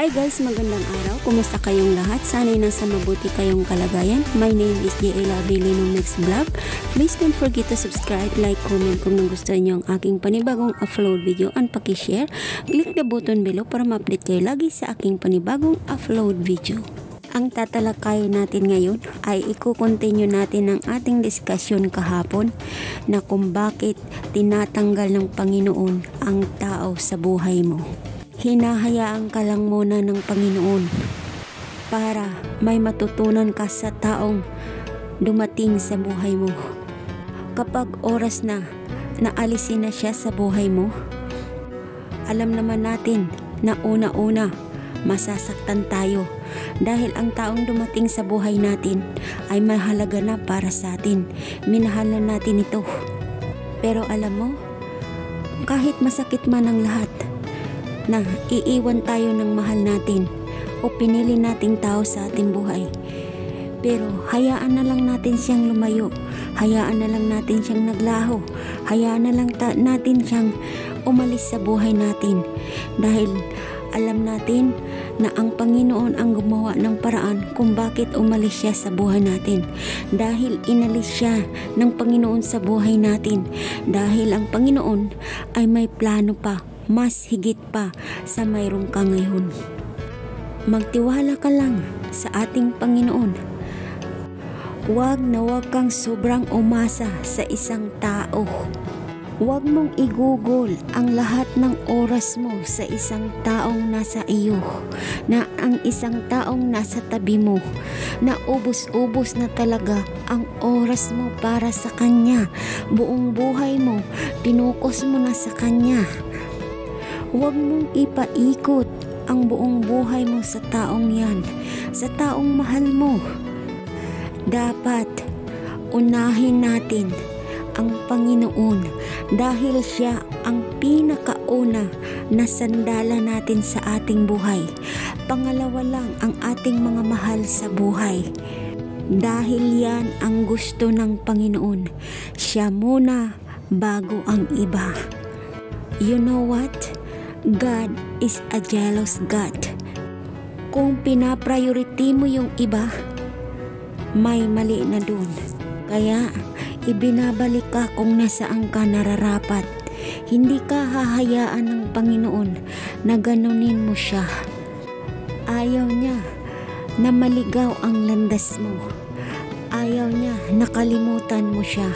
Hi guys, magandang araw. Kumusta kayong lahat? Sana'y nasa mabuti kayong kalagayan. My name is J.L. Abilino Next Vlog. Please don't forget to subscribe, like, comment kung gusto niyo ang aking panibagong upload video and paki-share. Click the button below para ma-update kayo lagi sa aking panibagong upload video. Ang tatalakayin natin ngayon ay i-continue natin ang ating diskusyon kahapon na kung bakit tinatanggal ng Panginoon ang tao sa buhay mo. Hinahayaan ka lang muna ng Panginoon para may matutunan ka sa taong dumating sa buhay mo. Kapag oras na naalisin na siya sa buhay mo, alam naman natin na una-una masasaktan tayo dahil ang taong dumating sa buhay natin ay mahalaga na para sa atin. Minahal na natin ito. Pero alam mo, kahit masakit man ang lahat, na iiwan tayo ng mahal natin o pinili nating tao sa ating buhay, pero hayaan na lang natin siyang lumayo, hayaan na lang natin siyang naglaho, hayaan na lang natin siyang umalis sa buhay natin dahil alam natin na ang Panginoon ang gumawa ng paraan kung bakit umalis siya sa buhay natin. Dahil inalis siya ng Panginoon sa buhay natin, dahil ang Panginoon ay may plano pa, mas higit pa sa mayroon ka ngayon. Magtiwala ka lang sa ating Panginoon. Huwag na huwag kang sobrang umasa sa isang tao. Huwag mong igugol ang lahat ng oras mo sa isang taong nasa iyo, na ang isang taong nasa tabi mo, na ubos-ubos na talaga ang oras mo para sa kanya. Buong buhay mo, pinukos mo na sa kanya. Huwag mong ipaikot ang buong buhay mo sa taong yan, sa taong mahal mo. Dapat unahin natin ang Panginoon dahil siya ang pinakauna na sandala natin sa ating buhay. Pangalawa lang ang ating mga mahal sa buhay. Dahil yan ang gusto ng Panginoon. Siya muna bago ang iba. You know what? God is a jealous God. Kung pinapriority mo yung iba, may mali na dun. Kaya ibinabalik ka kung nasaan ka nararapat. Hindi ka hahayaan ng Panginoon na ganunin mo siya. Ayaw niya na maligaw ang landas mo. Ayaw niya na kalimutan mo siya.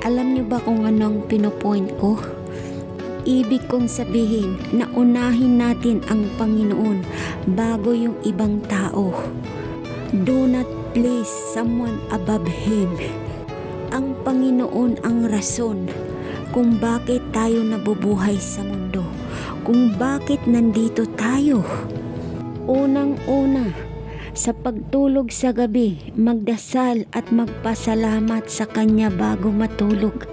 Alam niyo ba kung anong pinopoint ko? Ibig kong sabihin na unahin natin ang Panginoon bago yung ibang tao. Do not place someone above Him. Ang Panginoon ang rason kung bakit tayo nabubuhay sa mundo, kung bakit nandito tayo. Unang-una, sa pagtulog sa gabi, magdasal at magpasalamat sa Kanya bago matulog.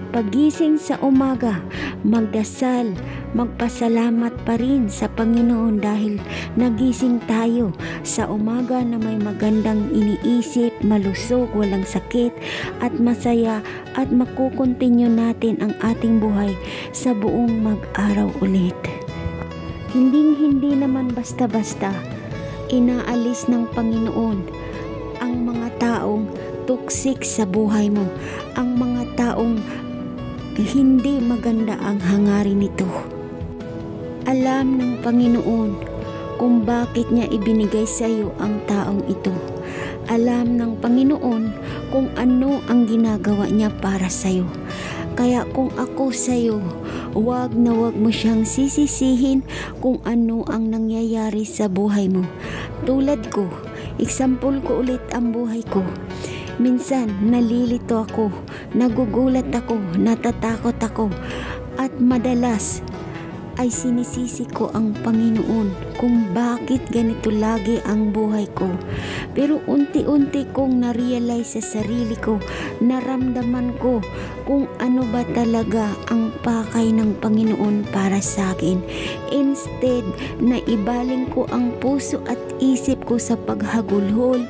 Pagising sa umaga, magdasal, magpasalamat pa rin sa Panginoon dahil nagising tayo sa umaga na may magandang iniisip, malusog, walang sakit at masaya, at makukontinue natin ang ating buhay sa buong mag-araw ulit. Hindi naman basta-basta inaalis ng Panginoon ang mga taong toxic sa buhay mo, ang mga taong hindi maganda ang hangarin nito. Alam ng Panginoon kung bakit niya ibinigay sa iyo ang taong ito. Alam ng Panginoon kung ano ang ginagawa niya para sa iyo. Kaya kung ako sa iyo, huwag na huwag mo siyang sisisihin kung ano ang nangyayari sa buhay mo. Tulad ko, example ko ulit ang buhay ko. Minsan, nalilito ako, nagugulat ako, natatakot ako, at madalas ay sinisisi ko ang Panginoon kung bakit ganito lagi ang buhay ko. Pero unti-unti kong na-realize sa sarili ko, naramdaman ko kung ano ba talaga ang pakay ng Panginoon para sa akin. Instead na ibaling ko ang puso at isip ko sa paghagulhol,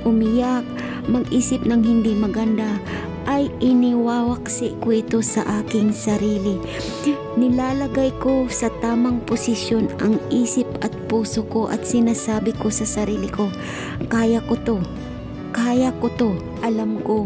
umiyak, mag-isip ng hindi maganda, ay iniwawaksi ko ito sa aking sarili. Nilalagay ko sa tamang posisyon ang isip at puso ko at sinasabi ko sa sarili ko, kaya ko to, alam ko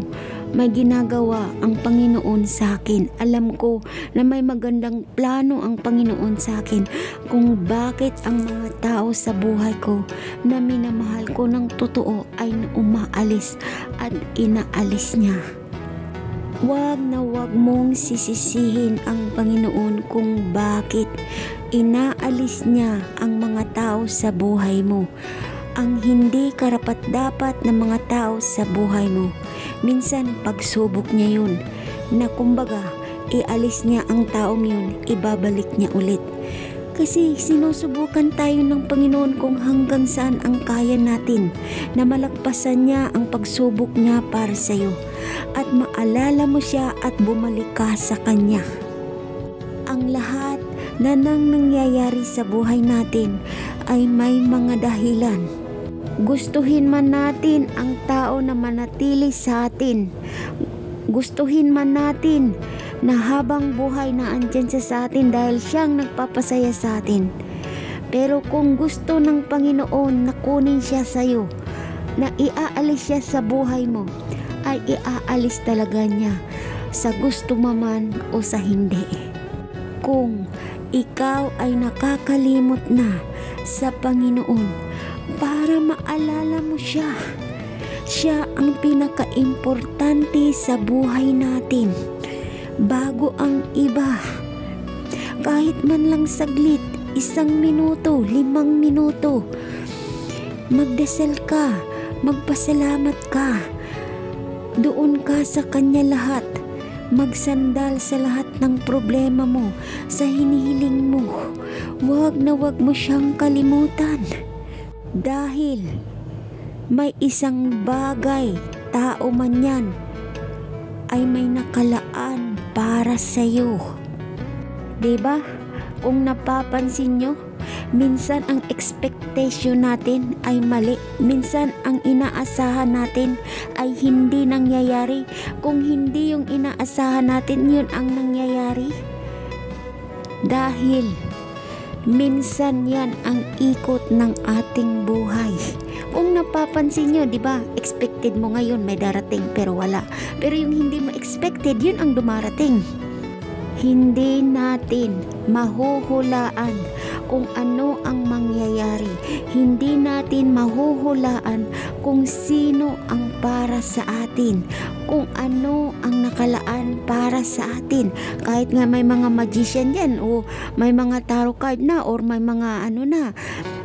may ginagawa ang Panginoon sa akin. Alam ko na may magandang plano ang Panginoon sa akin kung bakit ang mga tao sa buhay ko na minamahal ko ng totoo ay umaalis at inaalis niya. Wag na wag mong sisisihin ang Panginoon kung bakit inaalis niya ang mga tao sa buhay mo. Ang hindi karapat-dapat na mga tao sa buhay mo. Minsan pagsubok niya yun, na kumbaga ialis niya ang taong yun, ibabalik niya ulit. Kasi sinusubukan tayo ng Panginoon kung hanggang saan ang kaya natin na malagpasan niya ang pagsubok niya para sa iyo at maalala mo siya at bumalik ka sa Kanya. Ang lahat na nangyayari sa buhay natin ay may mga dahilan. Gustuhin man natin ang tao na manatili sa atin, gustuhin man natin na habang buhay na andyan siya sa atin dahil siyang nagpapasaya sa atin. Pero kung gusto ng Panginoon na kunin siya sa iyo, na iaalis siya sa buhay mo, ay iaalis talaga niya sa gusto mo man o sa hindi. Kung ikaw ay nakakalimot na sa Panginoon para maalala mo siya, siya ang pinaka-importante sa buhay natin. Bago ang iba, kahit man lang saglit, 1 minuto, 5 minuto, magdasal ka, magpasalamat ka, doon ka sa Kanya lahat, magsandal sa lahat ng problema mo, sa hinihiling mo. Wag na wag mo siyang kalimutan, dahil may isang bagay, tao man yan, ay may nakalaan para sa iyo. Diba? Kung napapansin nyo, minsan ang expectation natin ay mali. Minsan ang inaasahan natin ay hindi nangyayari. Kung hindi yung inaasahan natin, yun ang nangyayari. Dahil minsan yan ang ikot ng ating buhay. Kung napapansin nyo, di ba, expected mo ngayon may darating pero wala. Pero yung hindi mo expected, yun ang dumarating. Hindi natin mahuhulaan kung ano ang mangyayari. Hindi natin mahuhulaan kung sino ang para sa atin, kung ano ang nakalaan para sa atin. Kahit nga may mga magician yan o may mga tarot card na or may mga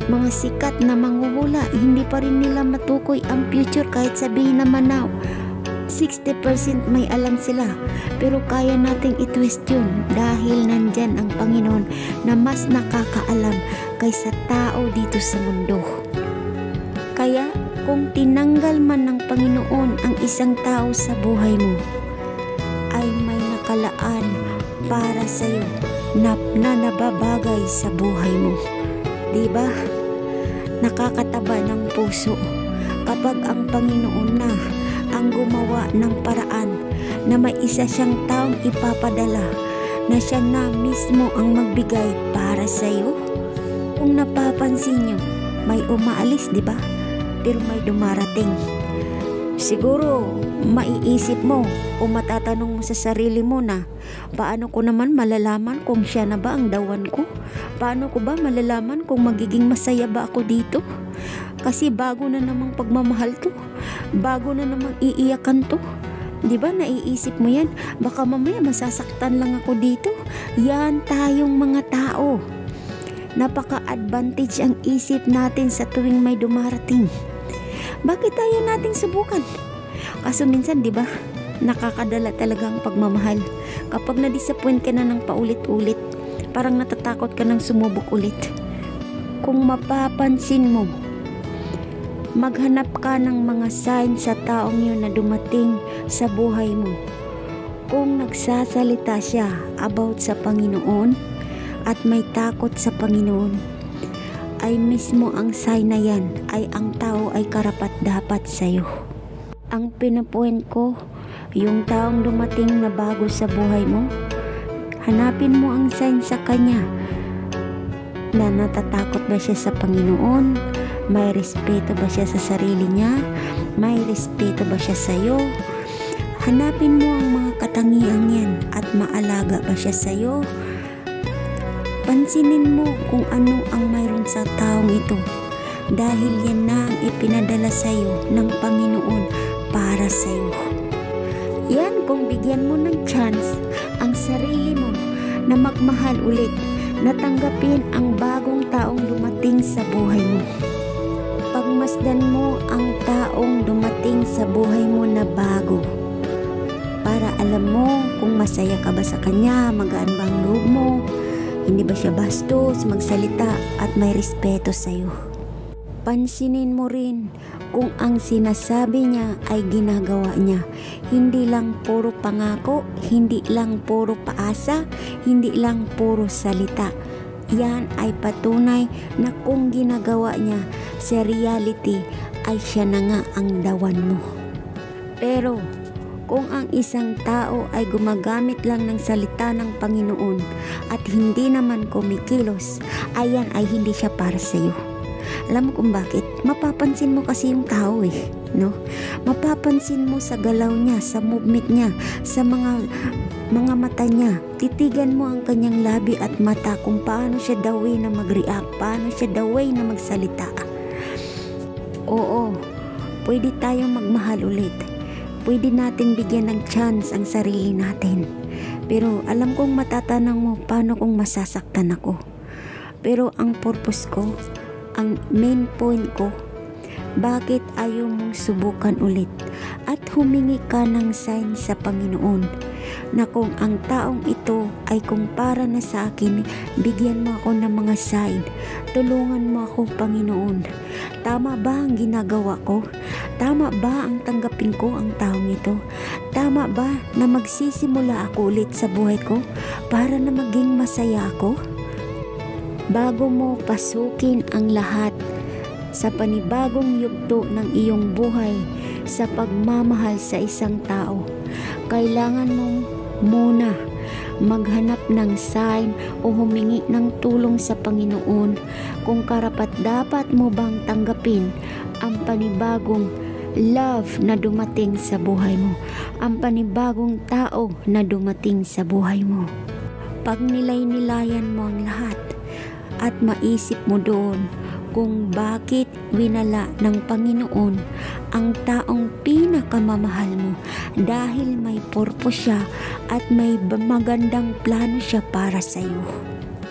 mga sikat na manghuhula, hindi pa rin nila matukoy ang future kahit sabihin naman na 60% may alam sila, pero kaya nating i-twist yun dahil nandyan ang Panginoon na mas nakakaalam kaysa tao dito sa mundo. Kaya kung tinanggal man ng Panginoon ang isang tao sa buhay mo, ay may nakalaan para sa iyo na nababagay sa buhay mo. Diba? Nakakataba ng puso kapag ang Panginoon na ang gumawa ng paraan na may isa siyang taong ipapadala na siya na mismo ang magbigay para sa iyo. Kung napapansin nyo, may umaalis, di ba? Pero may dumarating. Siguro maiisip mo o matatanong mo sa sarili mo na, paano ko naman malalaman kung siya na ba ang dawan ko? Paano ko ba malalaman kung magiging masaya ba ako dito? Kasi bago na namang pagmamahal to, bago na namang iiyakan to. Di ba naiisip mo yan? Baka mamaya masasaktan lang ako dito. Yan tayong mga tao. Napaka-advantage ang isip natin sa tuwing may dumarating. Bakit tayo nating subukan? Kaso minsan, di ba, nakakadala talaga ang pagmamahal. Kapag na-disappoint ka na ng paulit-ulit, parang natatakot ka ng sumubok ulit. Kung mapapansin mo, maghanap ka ng mga sign sa taong yun na dumating sa buhay mo. Kung nagsasalita siya about sa Panginoon at may takot sa Panginoon, ay mismo ang sign na yan ay ang tao ay karapat-dapat sa iyo. Ang pinupuin ko, yung taong dumating na bago sa buhay mo, hanapin mo ang sign sa kanya Na natatakot ba siya sa Panginoon? May respeto ba siya sa sarili niya? May respeto ba siya sa iyo? Hanapin mo ang mga katangian yan at maalaga ba siya sa iyo? Pansinin mo kung ano ang mayroon sa taong ito, dahil yan na ang ipinadala sa iyo ng Panginoon para sa iyo. Yan kung bigyan mo ng chance ang sarili mo na magmahal ulit, na tanggapin ang bagong taong dumating sa buhay mo. Pagmasdan mo ang taong dumating sa buhay mo na bago, para alam mo kung masaya ka ba sa kanya, magaan ba ang loob mo, hindi ba siya bastos magsalita at may respeto sa iyo. Pansinin mo rin kung ang sinasabi niya ay ginagawa niya. Hindi lang puro pangako, hindi lang puro paasa, hindi lang puro salita. Yan ay patunay na kung ginagawa niya sa reality ay siya na nga ang dawan mo. Pero kung ang isang tao ay gumagamit lang ng salita ng Panginoon at hindi naman kumikilos, ayan ay hindi siya para sa iyo. Alam mo kung bakit? Mapapansin mo kasi yung tao no? Mapapansin mo sa galaw niya, sa movement niya, sa mga mata niya. Titigan mo ang kanyang labi at mata kung paano siya the way na mag-react, paano siya the way na magsalita. Oo, pwede tayong magmahal ulit. Pwede natin bigyan ng chance ang sarili natin. Pero alam kong matatanong mo, paano kung masasaktan ako? Pero ang purpose ko, ang main point ko, bakit ayaw mong subukan ulit at humingi ka ng sign sa Panginoon na kung ang taong ito ay kung para na sa akin, bigyan mo ako ng mga sign, tulungan mo ako, Panginoon. Tama ba ang ginagawa ko? Tama ba ang tanggapin ko ang taong ito? Tama ba na magsisimula ako ulit sa buhay ko para na maging masaya ako? Bago mo pasukin ang lahat sa panibagong yugto ng iyong buhay sa pagmamahal sa isang tao, kailangan mong muna maghanap ng sign o humingi ng tulong sa Panginoon kung karapat-dapat mo bang tanggapin ang panibagong love na dumating sa buhay mo, ang panibagong tao na dumating sa buhay mo. Pag nilay-nilayan mo ang lahat at maisip mo doon kung bakit winala ng Panginoon ang taong pinakamamahal mo, dahil may purpose siya at may magandang plano siya para sa iyo.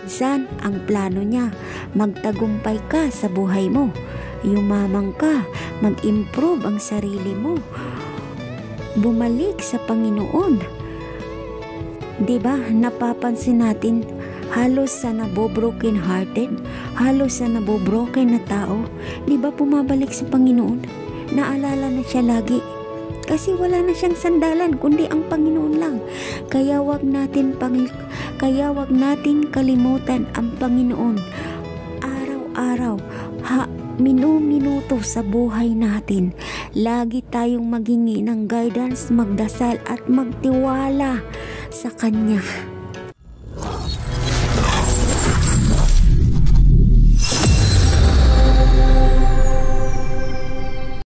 Minsan ang plano niya, magtagumpay ka sa buhay mo, yumaman ka, mag-improve ang sarili mo, bumalik sa Panginoon. Diba, napapansin natin halos sa nabobroken hearted, halos sa nabobroken na tao, di ba pumabalik sa Panginoon? Naalala na siya lagi. Kasi wala na siyang sandalan, kundi ang Panginoon lang. Kaya wag natin kalimutan ang Panginoon. Araw-araw, minuto sa buhay natin, lagi tayong maghingi ng guidance, magdasal at magtiwala sa Kanya.